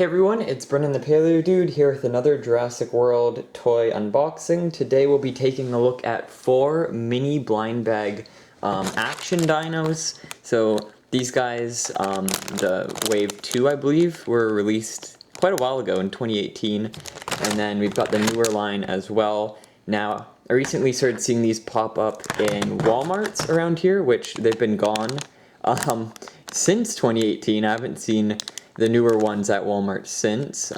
Hey everyone, it's Brennan the Paleo Dude here with another Jurassic World toy unboxing. Today we'll be taking a look at 4 mini blind bag action dinos. So these guys, the Wave 2 I believe, were released quite a while ago in 2018. And then we've got the newer line as well. Now, I recently started seeing these pop up in Walmarts around here, which they've been gone since 2018. I haven't seen the newer ones at Walmart since.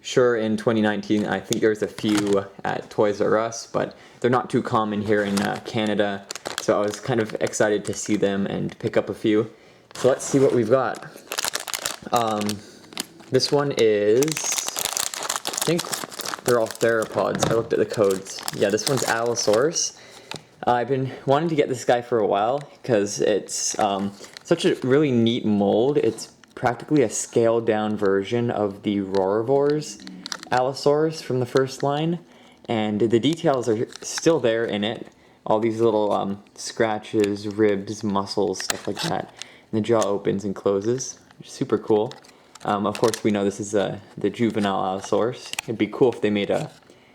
Sure, in 2019 I think there's a few at Toys R Us, but they're not too common here in Canada, so I was kind of excited to see them and pick up a few. So let's see what we've got. This one is, I think they're all theropods. I looked at the codes. Yeah, this one's Allosaurus. I've been wanting to get this guy for a while because it's such a really neat mold. It's practically a scaled down version of the Rorivals Allosaurus from the first line, and the details are still there in it. All these little scratches, ribs, muscles, stuff like that. And the jaw opens and closes. Super cool. Of course we know this is the juvenile Allosaurus. It'd be cool if they made a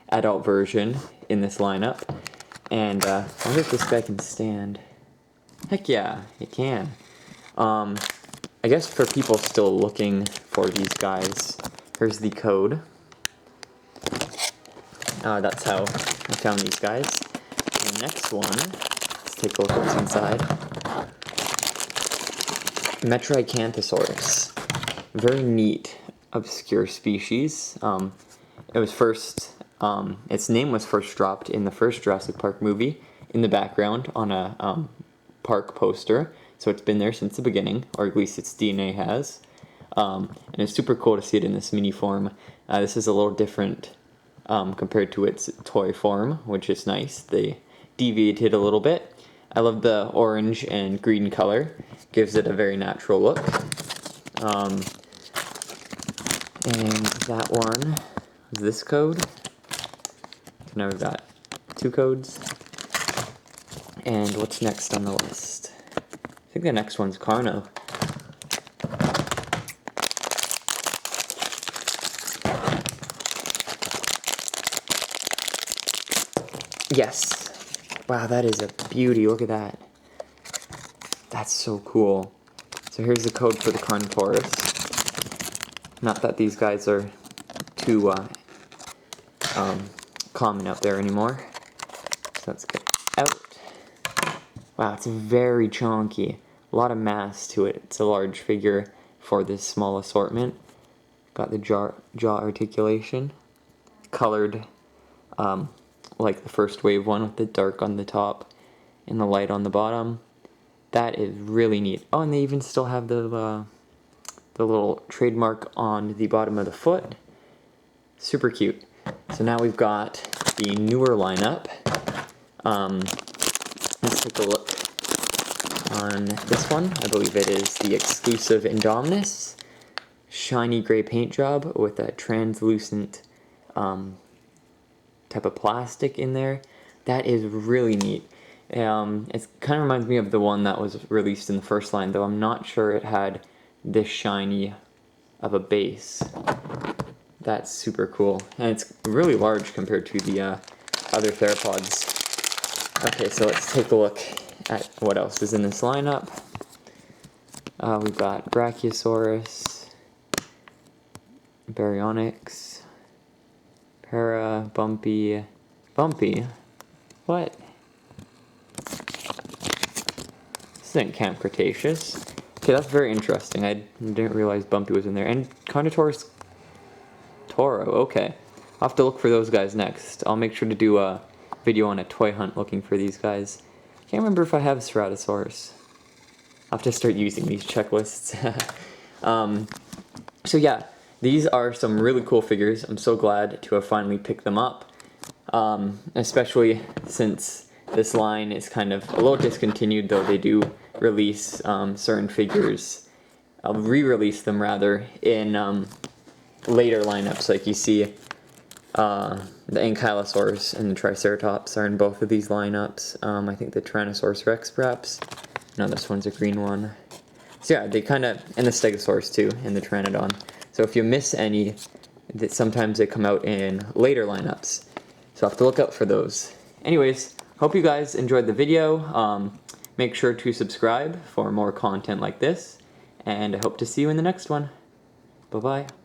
adult version in this lineup. And I wonder if this guy can stand. Heck yeah, it can. I guess for people still looking for these guys, here's the code. That's how I found these guys. The next one, let's take a look at what's inside. Metricanthosaurus. Very neat, obscure species. It was first, its name was first dropped in the first Jurassic Park movie in the background on a park poster. So it's been there since the beginning, or at least its DNA has. And it's super cool to see it in this mini form. This is a little different compared to its toy form, which is nice. They deviated a little bit. I love the orange and green color. Gives it a very natural look. And that one is this code. So now we've got 2 codes. And what's next on the list? I think the next one's Carno. Yes. Wow, that is a beauty. Look at that. That's so cool. So here's the code for the carnotaurus. Not that these guys are too common out there anymore. So let's get out. Wow, it's very chunky. A lot of mass to it. It's a large figure for this small assortment. Got the jaw articulation. Colored like the first wave one with the dark on the top and the light on the bottom. That is really neat. Oh, and they even still have the little trademark on the bottom of the foot. Super cute. So now we've got the newer lineup. Let's take a look on this one. I believe it is the exclusive Indominus. Shiny gray paint job with a translucent type of plastic in there. That is really neat. It kind of reminds me of the one that was released in the first line, though I'm not sure it had this shiny of a base. That's super cool. And it's really large compared to the other theropods. Okay, so let's take a look at what else is in this lineup. We've got brachiosaurus, baryonyx, bumpy, what? This isn't Camp Cretaceous. Okay, that's very interesting. I didn't realize Bumpy was in there. And Carnotaurus Toro, okay. I'll have to look for those guys next. I'll make sure to do a video on a toy hunt looking for these guys. Can't remember if I have Ceratosaurus. I'll have to start using these checklists. So yeah, these are some really cool figures. I'm so glad to have finally picked them up. Especially since this line is kind of a little discontinued, though they do release certain figures. I'll re-release them rather in later lineups, like you see. The Ankylosaurus and the Triceratops are in both of these lineups. I think the Tyrannosaurus Rex perhaps. No, this one's a green one. So yeah, they kind of, and the Stegosaurus too, and the Pteranodon. So So if you miss any, sometimes they come out in later lineups. So have to look out for those. Anyways, hope you guys enjoyed the video. Make sure to subscribe for more content like this, and I hope to see you in the next one. Bye-bye.